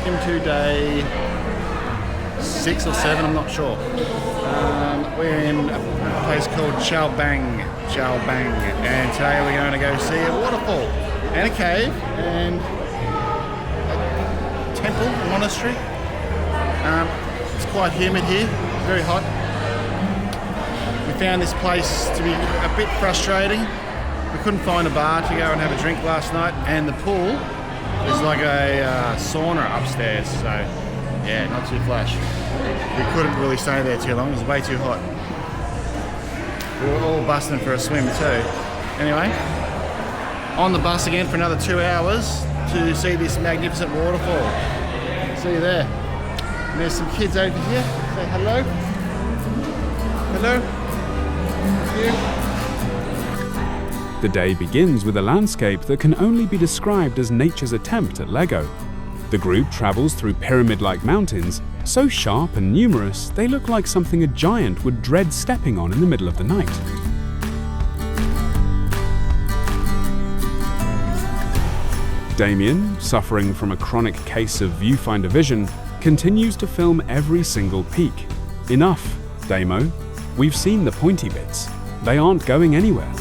welcome to day 6 or 7, I'm not sure. We're in a place called Ha Giang, and today we're going to go see a waterfall and a cave and a temple, a monastery. It's quite humid here, very hot. We found this place to be a bit frustrating. We couldn't find a bar to go and have a drink last night, and the pool is like a sauna upstairs, so yeah, not too flash. We couldn't really stay there too long, it was way too hot. We were all busting for a swim too. Anyway, on the bus again for another 2 hours to see this magnificent waterfall. See you there. And there's some kids over here. Say hello. Hello. Thank you. The day begins with a landscape that can only be described as nature's attempt at Lego. The group travels through pyramid-like mountains, so sharp and numerous they look like something a giant would dread stepping on in the middle of the night. Damian, suffering from a chronic case of viewfinder vision, continues to film every single peak. Enough, Damo. We've seen the pointy bits. They aren't going anywhere.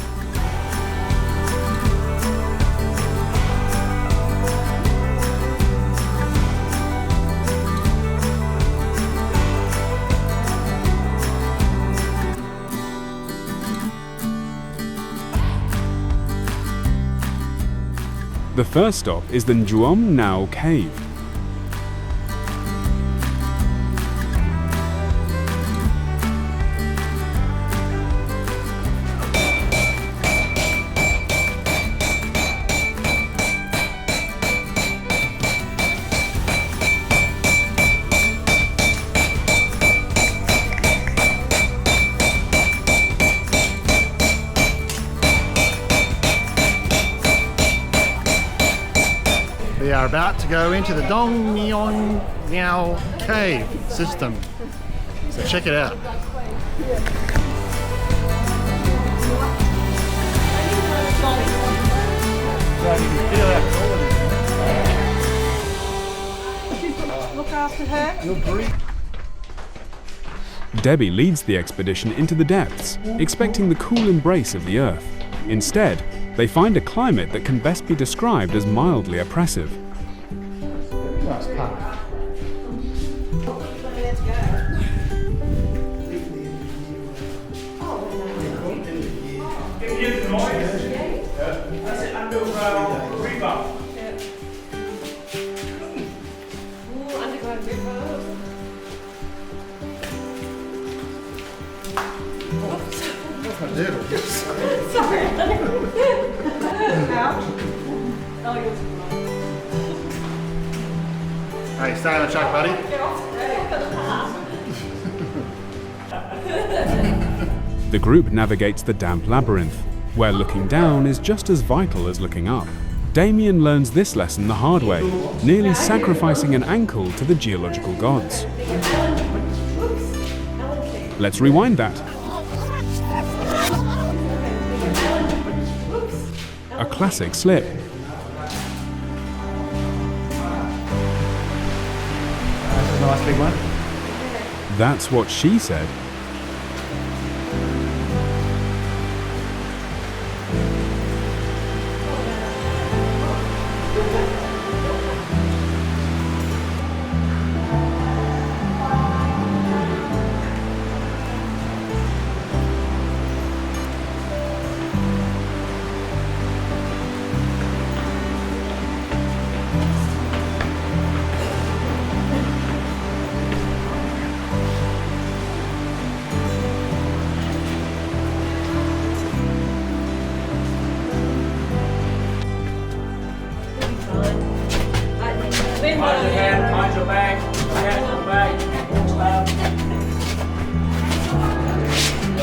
The first stop is the Njuom Nao Cave. We are about to go into the Damian and Mel cave system. So check it out. Look after her. Debbie leads the expedition into the depths, expecting the cool embrace of the earth. Instead, they find a climate that can best be described as mildly oppressive. Nice path. Sorry. Hey, stay on the track, buddy. The group navigates the damp labyrinth, where looking down is just as vital as looking up. Damian learns this lesson the hard way, nearly sacrificing an ankle to the geological gods. Let's rewind that. A classic slip. That's a nice big one. That's what she said. Mind your hand, mind your bag, hand your bag,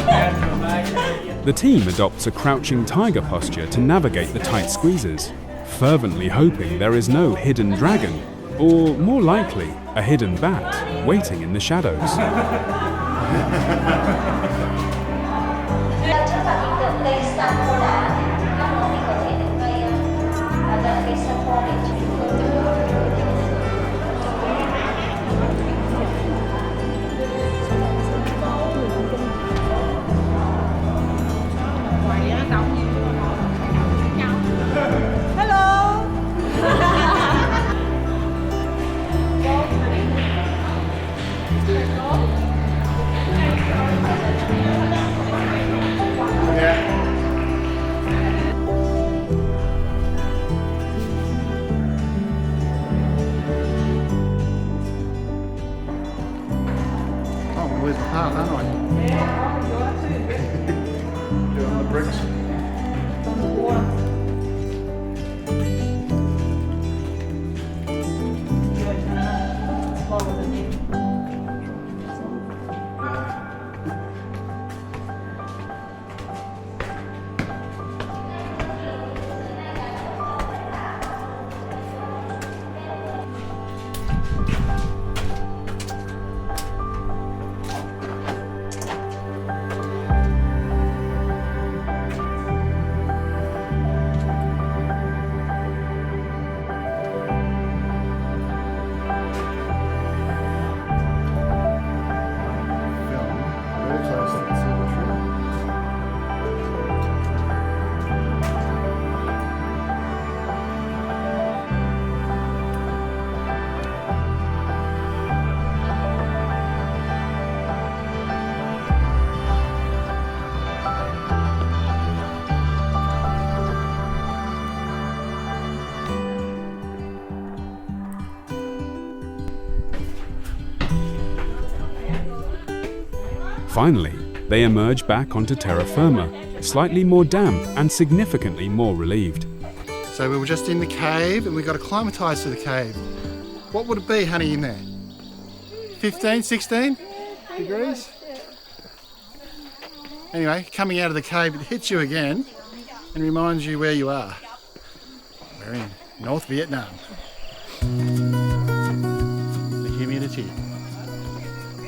hand your bag. The team adopts a crouching tiger posture to navigate the tight squeezes, fervently hoping there is no hidden dragon, or more likely, a hidden bat waiting in the shadows. with the path, aren't I? Doing the bricks. Finally, they emerge back onto terra firma, slightly more damp and significantly more relieved. So we were just in the cave and we got acclimatised to the cave. What would it be, honey, in there? 15, 16 degrees? Anyway, coming out of the cave, it hits you again and reminds you where you are. We're in North Vietnam. The humidity,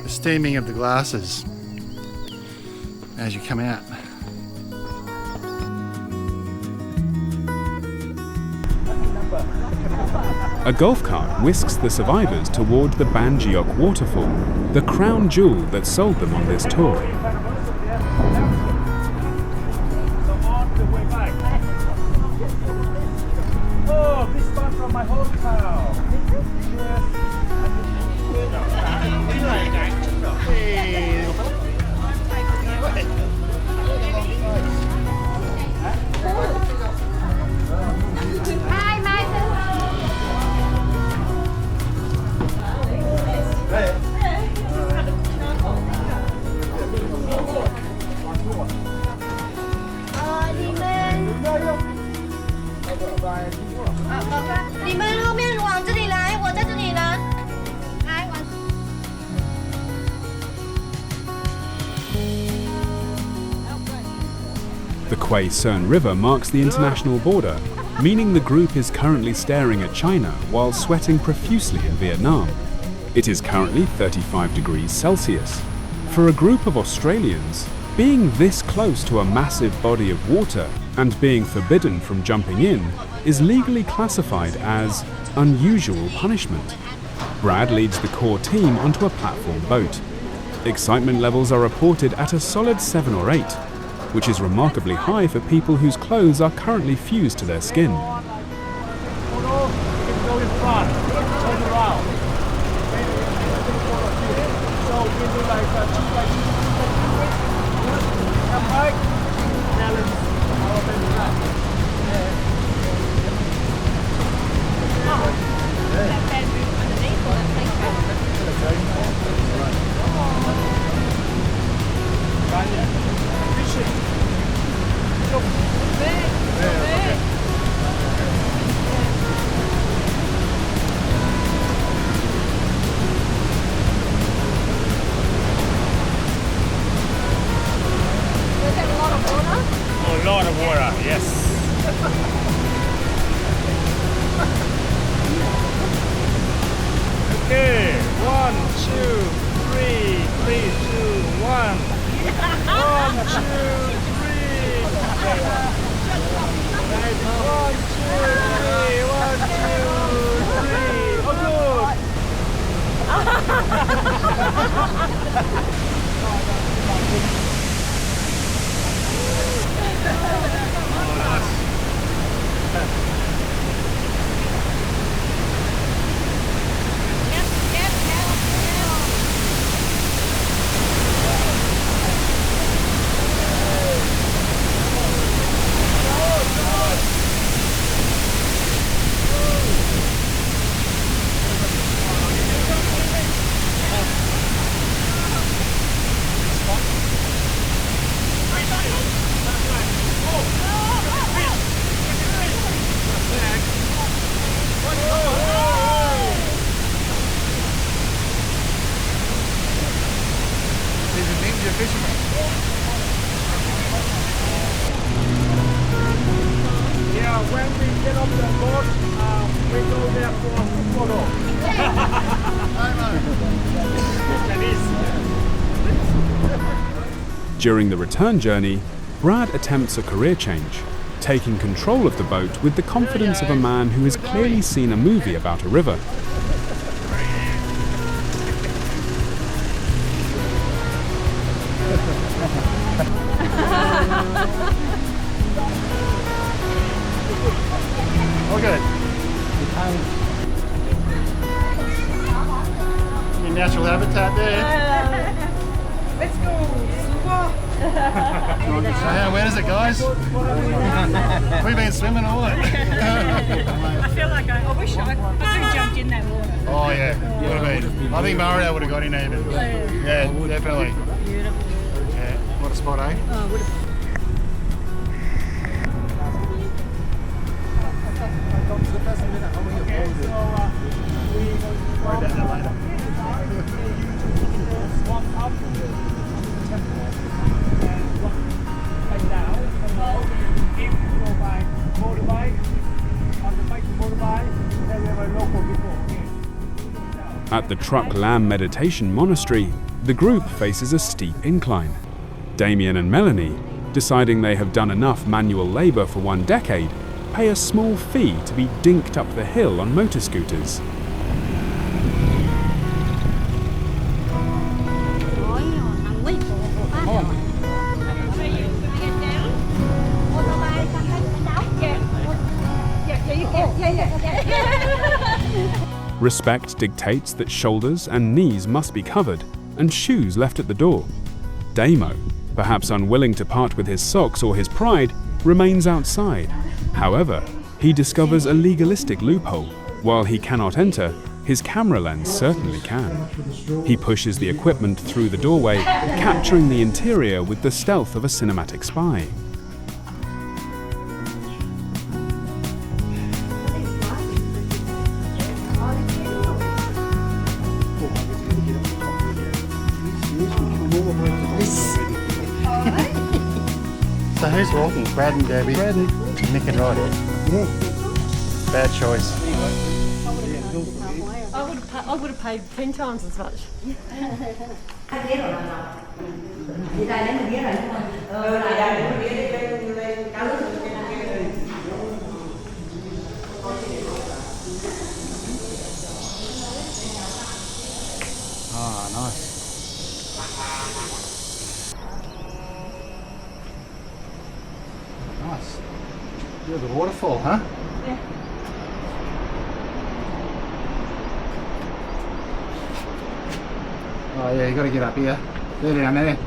the steaming of the glasses as you come out. A golf cart whisks the survivors toward the Ban Giok waterfall, the crown jewel that sold them on this tour. Oh, this one from my hometown. The Quai Sơn River marks the international border, meaning the group is currently staring at China while sweating profusely in Vietnam. It is currently 35 degrees Celsius. For a group of Australians, being this close to a massive body of water and being forbidden from jumping in is legally classified as unusual punishment. Brad leads the core team onto a platform boat. Excitement levels are reported at a solid 7 or 8, which is remarkably high for people whose clothes are currently fused to their skin. Go in front, turn around. So we do like 2 by 2. Come back. Balance. A lot of water, yes. Okay, 1, 2, 3, 3, 2, 1. 1, 2, 3. 1, 2, 3. 1, 2, 3. Oh, good. During the return journey, Brad attempts a career change, taking control of the boat with the confidence of a man who has clearly seen a movie about a river. All good. Your natural habitat there. Let's go. So where is it, guys? We've been swimming all it. I feel like I wish I could have jumped in that water. Oh yeah, would have been. I think Mario would have got in even. Yeah, definitely. Beautiful. Yeah, what a spot, eh? Oh, would have. Worry about that later. At the Truck Lam Meditation Monastery, the group faces a steep incline. Damian and Melanie, deciding they have done enough manual labor for 1 decade, pay a small fee to be dinked up the hill on motor scooters. Respect dictates that shoulders and knees must be covered and shoes left at the door. Damo, perhaps unwilling to part with his socks or his pride, remains outside. However, he discovers a legalistic loophole. While he cannot enter, his camera lens certainly can. He pushes the equipment through the doorway, capturing the interior with the stealth of a cinematic spy. So who's walking? Brad and Debbie? Brad and Nick and Rod. yeah. Bad choice. I would have paid 10 times as much. Ah, nice. Nice. You're the waterfall, huh? Yeah. Oh yeah, you got to get up here. There, down there.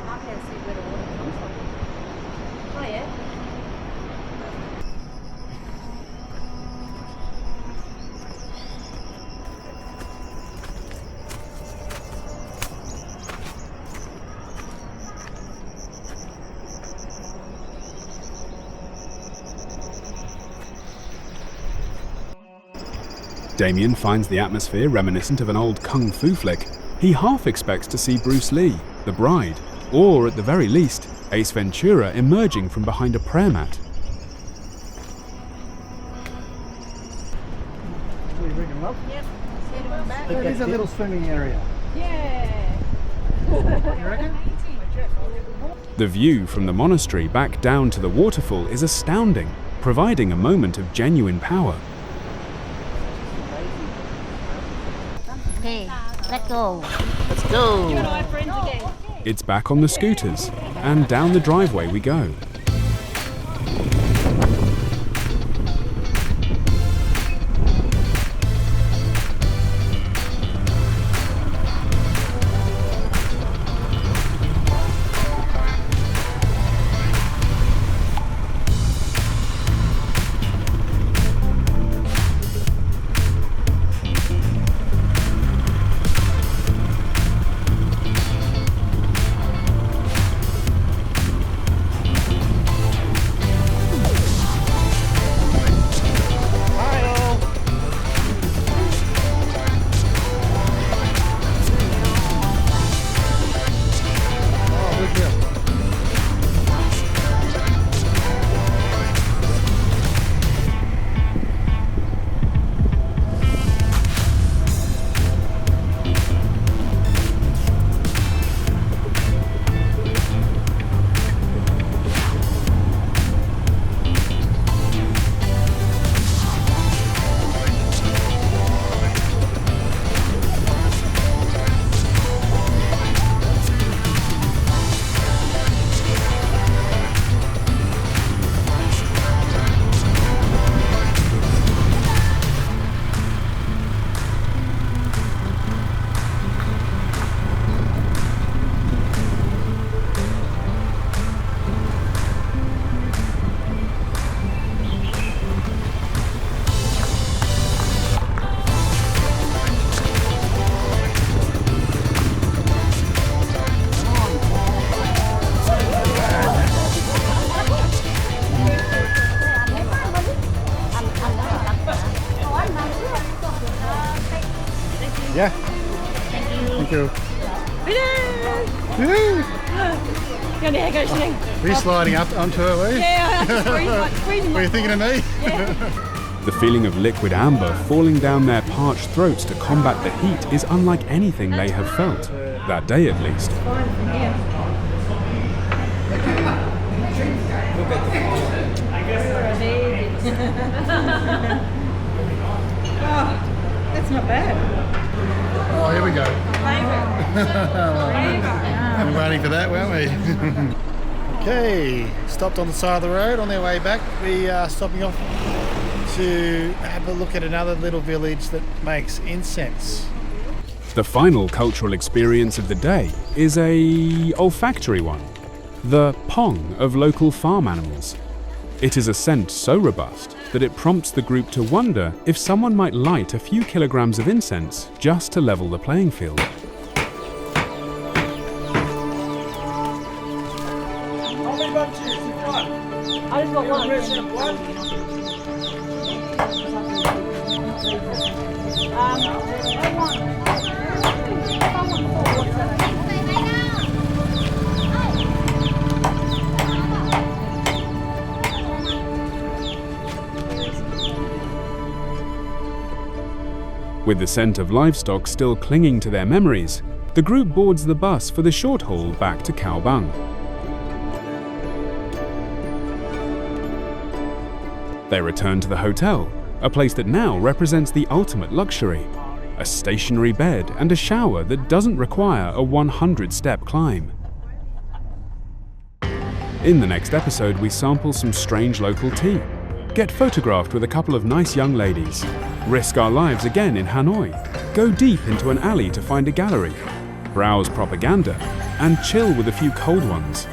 I can't see where the water comes from. Oh yeah. Damian finds the atmosphere reminiscent of an old kung fu flick. He half expects to see Bruce Lee, the bride, or at the very least, Ace Ventura emerging from behind a prayer mat. What do you reckon, love? Yep. Set them back. There is a little swimming area. Yeah. You reckon? The view from the monastery back down to the waterfall is astounding, providing a moment of genuine power. Okay, let's go. Let's go. You and I are friends again. It's back on the scooters, and down the driveway we go. cool. Go there, go shooting. Are you sliding up onto it, were you? Yeah, freezing Were you thinking of me? The feeling of liquid amber falling down their parched throats to combat the heat is unlike anything they have felt, that day at least. That's not bad. Oh, here we go. Been waiting for that, weren't we? Okay, stopped on the side of the road on their way back. We are stopping off to have a look at another little village that makes incense. The final cultural experience of the day is a olfactory one, the pong of local farm animals. It is a scent so robust that it prompts the group to wonder if someone might light a few kilograms of incense just to level the playing field. I just got one. With the scent of livestock still clinging to their memories, the group boards the bus for the short haul back to Ha Giang. They return to the hotel, a place that now represents the ultimate luxury, a stationary bed and a shower that doesn't require a 100-step climb. In the next episode, we sample some strange local tea, get photographed with a couple of nice young ladies, risk our lives again in Hanoi, go deep into an alley to find a gallery, browse propaganda, and chill with a few cold ones.